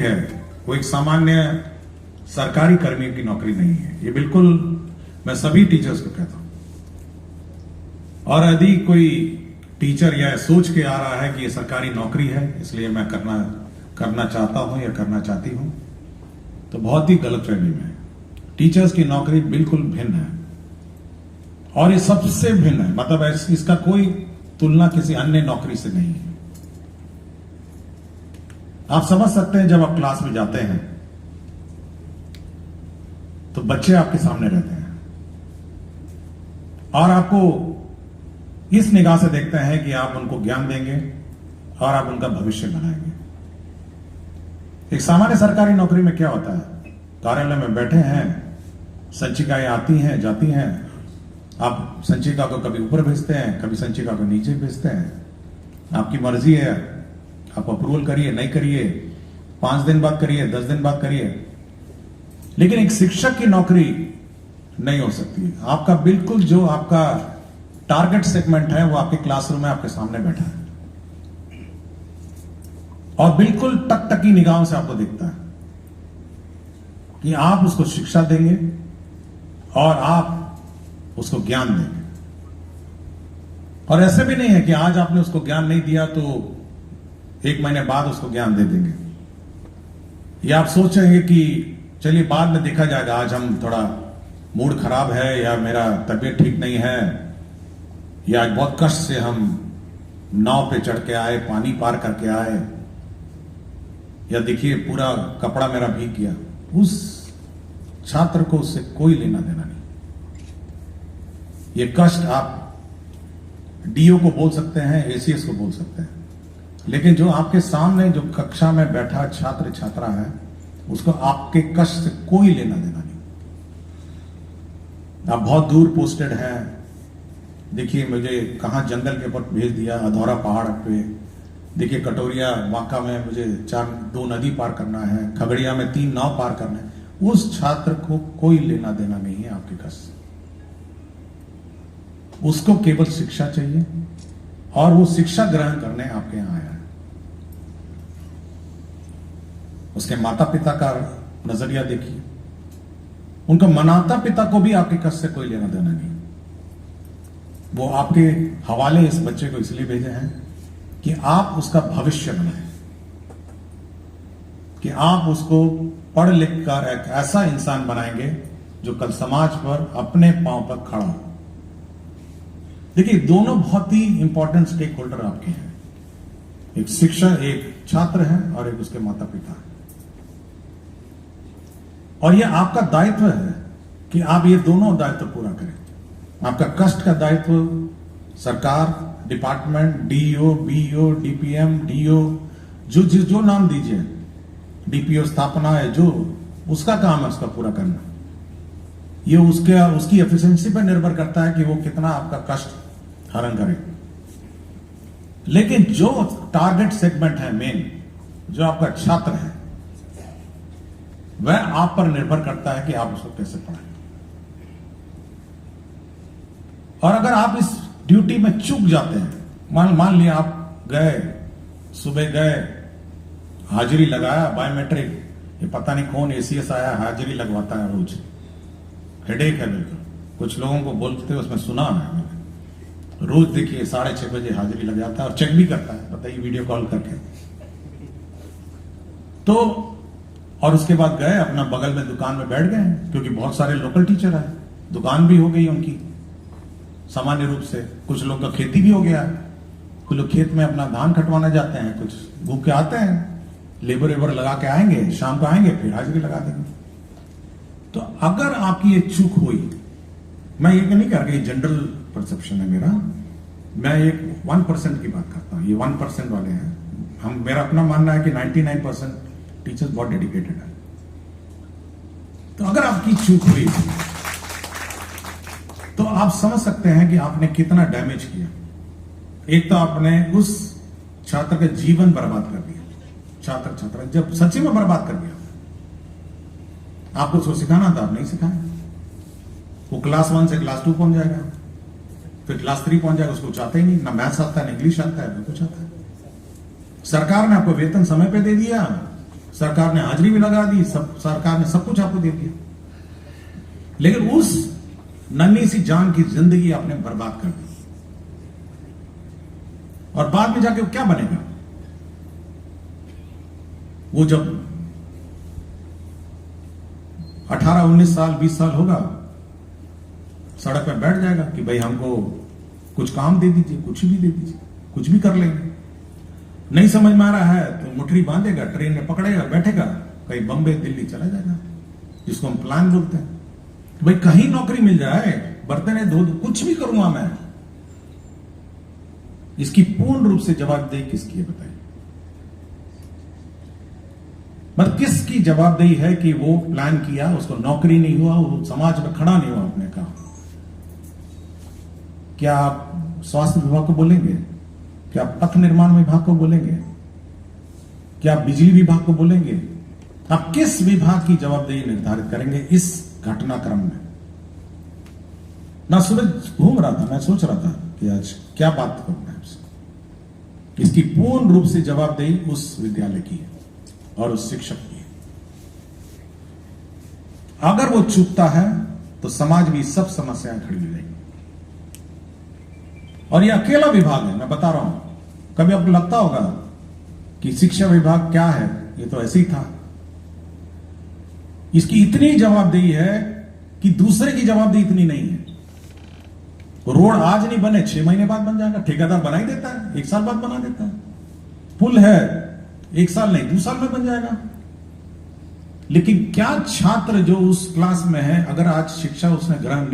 है वो एक सामान्य सरकारी कर्मी की नौकरी नहीं है। ये बिल्कुल मैं सभी टीचर्स को कहता हूं। और यदि कोई टीचर यह सोच के आ रहा है कि ये सरकारी नौकरी है इसलिए मैं करना चाहता हूं या करना चाहती हूं, तो बहुत ही गलतफहमी में है। टीचर्स की नौकरी बिल्कुल भिन्न है और ये सबसे भिन्न है, मतलब इसका कोई तुलना किसी अन्य नौकरी से नहीं है। आप समझ सकते हैं, जब आप क्लास में जाते हैं तो बच्चे आपके सामने रहते हैं और आपको इस निगाह से देखते हैं कि आप उनको ज्ञान देंगे और आप उनका भविष्य बनाएंगे। एक सामान्य सरकारी नौकरी में क्या होता है, कार्यालय में बैठे हैं, संचिकाएं आती हैं जाती हैं, आप संचिका को कभी ऊपर भेजते हैं, कभी संचिका को नीचे भेजते हैं, आपकी मर्जी है, आप अप्रूवल करिए नहीं करिए, 5 दिन बाद करिए, 10 दिन बाद करिए। लेकिन एक शिक्षक की नौकरी नहीं हो सकती। आपका बिल्कुल जो आपका टारगेट सेगमेंट है वो आपके क्लासरूम में आपके सामने बैठा है और बिल्कुल टकटकी निगाहों से आपको देखता है कि आप उसको शिक्षा देंगे और आप उसको ज्ञान देंगे। और ऐसे भी नहीं है कि आज आपने उसको ज्ञान नहीं दिया तो 1 महीने बाद उसको ज्ञान दे देंगे, या आप सोचेंगे कि चलिए बाद में देखा जाएगा, आज हम थोड़ा मूड खराब है या मेरा तबीयत ठीक नहीं है या आज बहुत कष्ट से हम नाव पे चढ़ के आए, पानी पार करके आए, या देखिए पूरा कपड़ा मेरा भीग गया। उस छात्र को उससे कोई लेना देना नहीं। ये कष्ट आप डीओ को बोल सकते हैं, एसीएस को बोल सकते हैं, लेकिन जो आपके सामने जो कक्षा में बैठा छात्र छात्रा है उसको आपके कष्ट से कोई लेना देना नहीं। आप बहुत दूर पोस्टेड हैं, देखिए मुझे कहां जंगल के ऊपर भेज दिया, अधौरा पहाड़ पे, देखिए कटोरिया वांका में मुझे 2 नदी पार करना है, खगड़िया में 3 नाव पार करना है। उस छात्र को कोई लेना देना नहीं है आपके कष्ट से। उसको केवल शिक्षा चाहिए और वो शिक्षा ग्रहण करने आपके यहां आया है। उसके माता पिता का नजरिया देखिए, उनका माता पिता को भी आपके कष्ट से कोई लेना देना नहीं। वो आपके हवाले इस बच्चे को इसलिए भेजे हैं कि आप उसका भविष्य बनाएं, कि आप उसको पढ़ लिख कर एक ऐसा इंसान बनाएंगे जो कल समाज पर अपने पांव पर खड़ा हो। देखिए दोनों बहुत ही इंपॉर्टेंट स्टेक होल्डर आपके हैं, एक शिक्षक, एक छात्र है और एक उसके माता पिता है। और यह आपका दायित्व है कि आप ये दोनों दायित्व पूरा करें। आपका कष्ट का दायित्व सरकार, department, DEO, BEO, DPM, DO, जो नाम दीजिए, डीपीओ स्थापना है, जो उसका काम है उसका पूरा करना। ये उसकी एफिशिएंसी पर निर्भर करता है कि वो कितना आपका कष्ट हरण करे। लेकिन जो टारगेट सेगमेंट है मेन, जो आपका छात्र है, वह आप पर निर्भर करता है कि आप उसको कैसे पढ़ाएं। और अगर आप इस ड्यूटी में चूक जाते हैं, मान लिया आप गए, सुबह गए, हाजिरी लगाया, बायोमेट्रिक, ये पता नहीं कौन एसीएस आया, हाजिरी लगवाता है रोज, हेडेक है बिल्कुल। कुछ लोगों को बोलते उसमें सुना है मैंने, रोज देखिए 6:30 बजे हाजिरी लग जाता है और चेक भी करता है, बताइए वीडियो कॉल करके। तो और उसके बाद गए अपना बगल में दुकान में बैठ गए, क्योंकि बहुत सारे लोकल टीचर हैं, दुकान भी हो गई उनकी सामान्य रूप से। कुछ लोग का खेती भी हो गया, कुछ लोग खेत में अपना धान कटवाना जाते हैं, कुछ भूख के आते हैं, लेबर लगा के आएंगे, शाम को आएंगे, फिर हाजिरी लगा देंगे। तो अगर आपकी ये चूक हुई, मैं ये नहीं कह रहा कि जनरल परसेप्शन है मेरा, मैं एक 1% की बात करता हूं। ये 1% वाले हैं, मेरा अपना मानना है कि 99% टीचर्स बहुत डेडिकेटेड है। तो अगर आपकी चूक हुई तो आप समझ सकते हैं कि आपने कितना डैमेज किया। एक तो आपने उस छात्र का जीवन बर्बाद कर दिया, छात्र जब सच्ची में बर्बाद कर दिया। आपको उसको सिखाना था, आप नहीं सिखाया। वो क्लास 1 से क्लास 2 पहुंच जाएगा, फिर क्लास 3 पहुंच जाएगा, उसको चाहते ही नहीं, ना मैथ्स आता है, ना इंग्लिश आता है, ना कुछ आता है। सरकार ने आपको वेतन समय पे दे दिया, सरकार ने हाजिरी भी लगा दी, सब सरकार ने सब कुछ आपको दे दिया, लेकिन उस नन्ही सी जान की जिंदगी आपने बर्बाद कर दी। और बाद में जाके क्या बनेगा? वो जब 18, 19 साल, 20 साल होगा, सड़क पर बैठ जाएगा कि भाई हमको कुछ काम दे दीजिए, कुछ भी दे दीजिए, कुछ भी कर लेंगे। नहीं समझ में आ रहा है तो मुठ्ठी बांधेगा, ट्रेन में पकड़ेगा, बैठेगा, कहीं बम्बई दिल्ली चला जाएगा, जिसको हम प्लान बोलते हैं। तो भाई कहीं नौकरी मिल जाए, बर्तन धो दो, कुछ भी करूंगा मैं। इसकी पूर्ण रूप से जवाबदेही किसकी है बताइए? मतलब किसकी जवाबदेही है कि वो प्लान किया, उसको नौकरी नहीं हुआ, वो समाज में खड़ा नहीं हुआ अपने काम? क्या आप स्वास्थ्य विभाग को बोलेंगे? क्या आप पथ निर्माण विभाग को बोलेंगे? क्या आप बिजली विभाग को बोलेंगे? आप किस विभाग की जवाबदेही निर्धारित करेंगे इस घटनाक्रम में? ना सूरज घूम रहा था, मैं सोच रहा था कि आज क्या बात करूं मैं आपसे। इसकी पूर्ण रूप से जवाबदेही उस विद्यालय की है और उस शिक्षक की है। अगर वो चूकता है तो समाज में सब समस्याएं खड़ी हो जाएंगी। और ये अकेला विभाग है, मैं बता रहा हूं। कभी आपको लगता होगा कि शिक्षा विभाग क्या है, ये तो ऐसे ही था। इसकी इतनी जवाबदेही है कि दूसरे की जवाबदेही इतनी नहीं है। रोड आज नहीं बने, 6 महीने बाद बन जाएगा, ठेकेदार बना ही देता है, 1 साल बाद बना देता है। पुल है 1 साल नहीं 2 साल में बन जाएगा। लेकिन क्या छात्र जो उस क्लास में है, अगर आज शिक्षा उसने ग्रहण